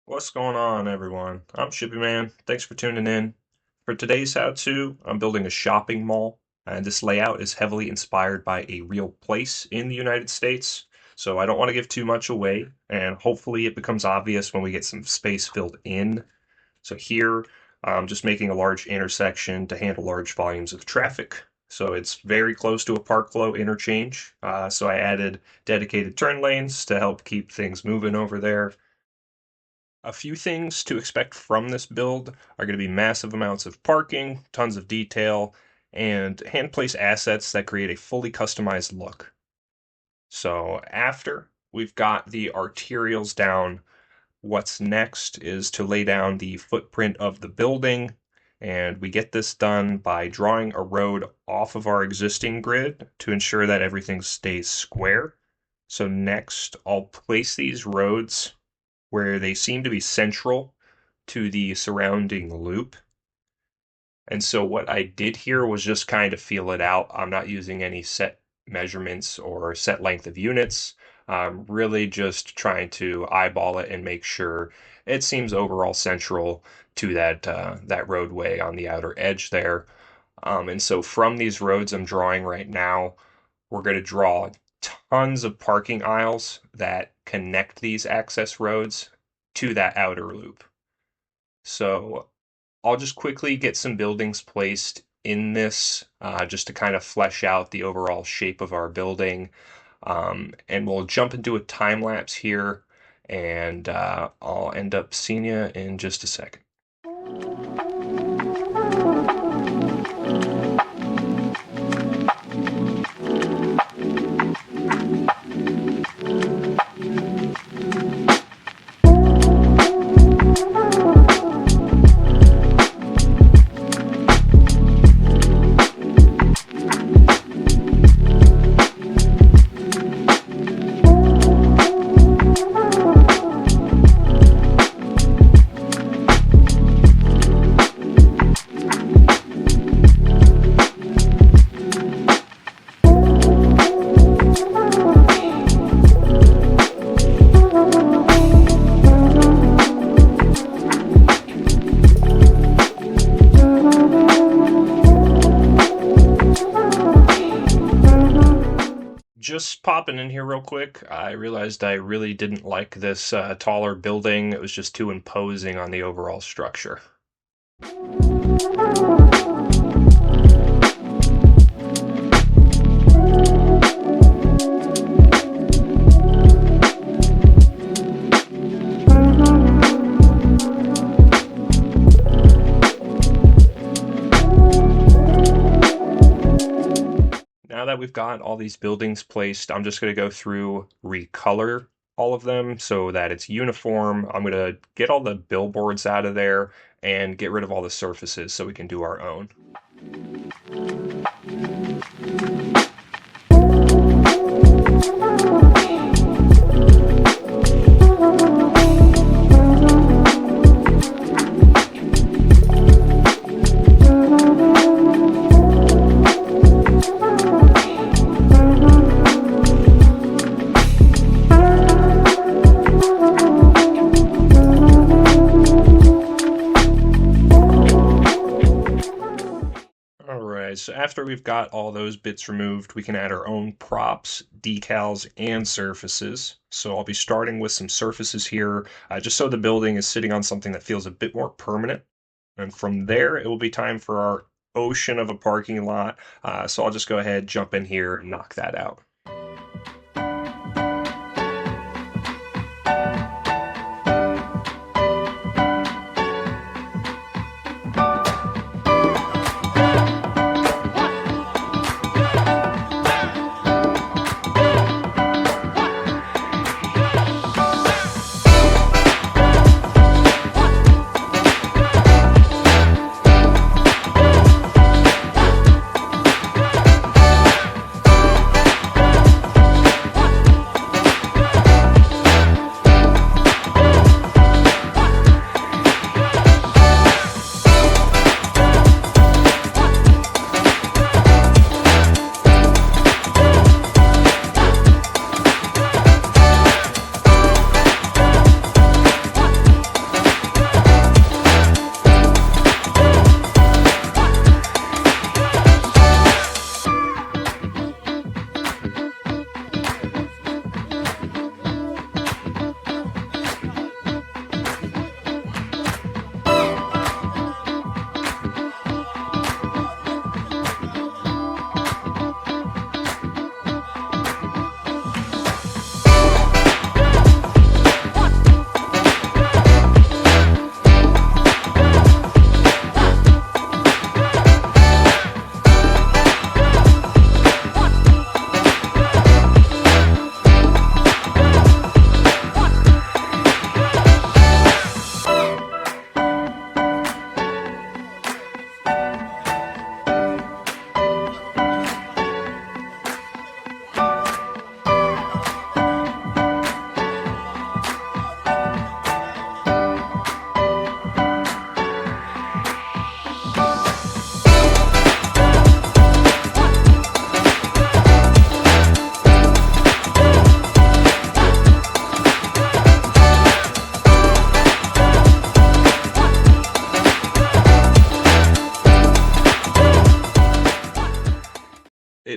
What's going on, everyone? I'm Shippy Man. Thanks for tuning in. For today's how-to, I'm building a shopping mall, and this layout is heavily inspired by a real place in the United States, so I don't want to give too much away, and hopefully it becomes obvious when we get some space filled in. So here, I'm just making a large intersection to handle large volumes of traffic. So it's very close to a park flow interchange, so I added dedicated turn lanes to help keep things moving over there. A few things to expect from this build are going to be massive amounts of parking, tons of detail, and hand-placed assets that create a fully customized look. So after we've got the arterials down, what's next is to lay down the footprint of the building, and we get this done by drawing a road off of our existing grid to ensure that everything stays square. So next, I'll place these roads where they seem to be central to the surrounding loop. And so what I did here was just kind of feel it out. I'm not using any set measurements or set length of units. I'm really just trying to eyeball it and make sure it seems overall central to that roadway on the outer edge there. And so from these roads I'm drawing right now, we're going to draw tons of parking aisles that connect these access roads to that outer loop. So I'll just quickly get some buildings placed in this just to kind of flesh out the overall shape of our building. And we'll jump into a time lapse here, and I'll end up seeing you in just a second. Just popping in here real quick, I realized I really didn't like this taller building. It was just too imposing on the overall structure. Now that we've got all these buildings placed, I'm just going to go through, recolor all of them so that it's uniform. I'm going to get all the billboards out of there and get rid of all the surfaces so we can do our own. So after we've got all those bits removed, we can add our own props, decals, and surfaces. So I'll be starting with some surfaces here, just so the building is sitting on something that feels a bit more permanent. And from there, it will be time for our ocean of a parking lot. So I'll just go ahead, jump in here, and knock that out.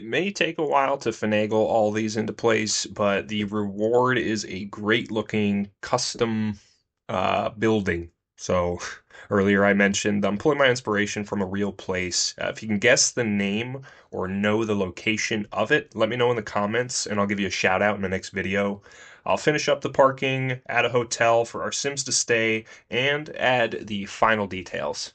may take a while to finagle all these into place, but the reward is a great looking custom building. So earlier I mentioned I'm pulling my inspiration from a real place. If you can guess the name or know the location of it, let me know in the comments and I'll give you a shout out in the next video. I'll finish up the parking, add a hotel for our Sims to stay, and add the final details.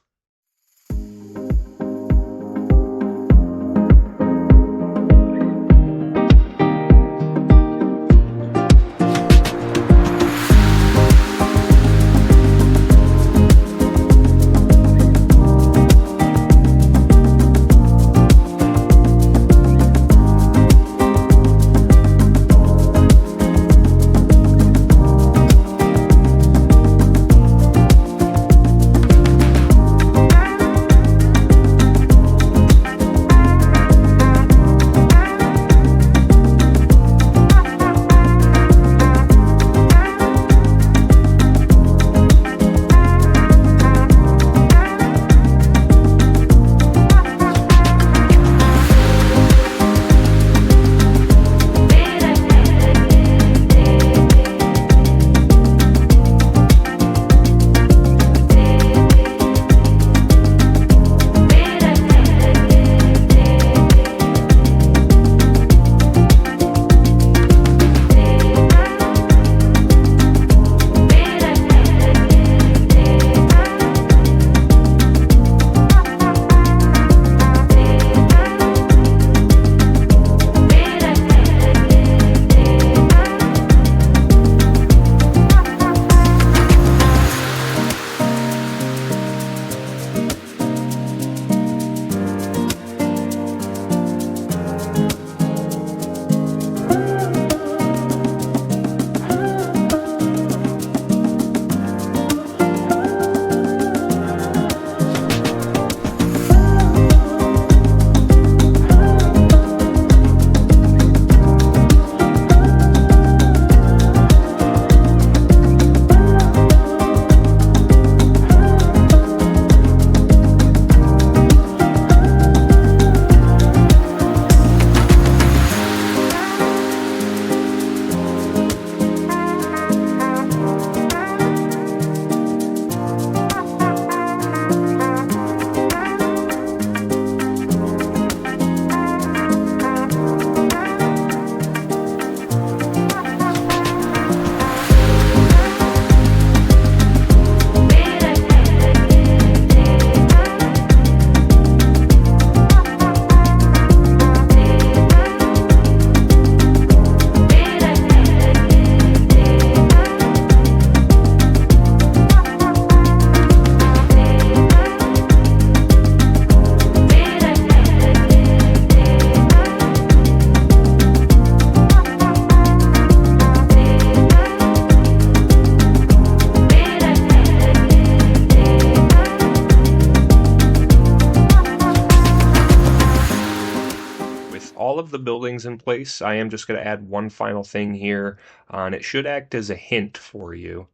All of the buildings in place, I am just going to add one final thing here, and it should act as a hint for you.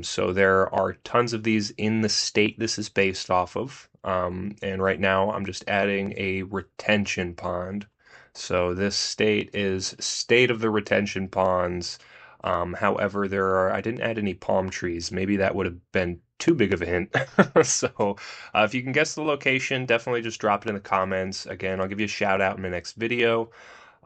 So there are tons of these in the state this is based off of, and right now I'm just adding a retention pond. So this state is state of the retention ponds. However, I didn't add any palm trees. Maybe that would have been too big of a hint. So if you can guess the location, definitely just drop it in the comments. Again, I'll give you a shout out in the next video.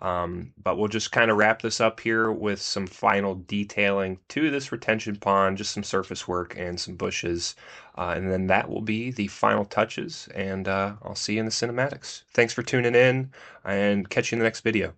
But we'll just kind of wrap this up here with some final detailing to this retention pond, just some surface work and some bushes. And then that will be the final touches, and I'll see you in the cinematics. Thanks for tuning in, and catch you in the next video.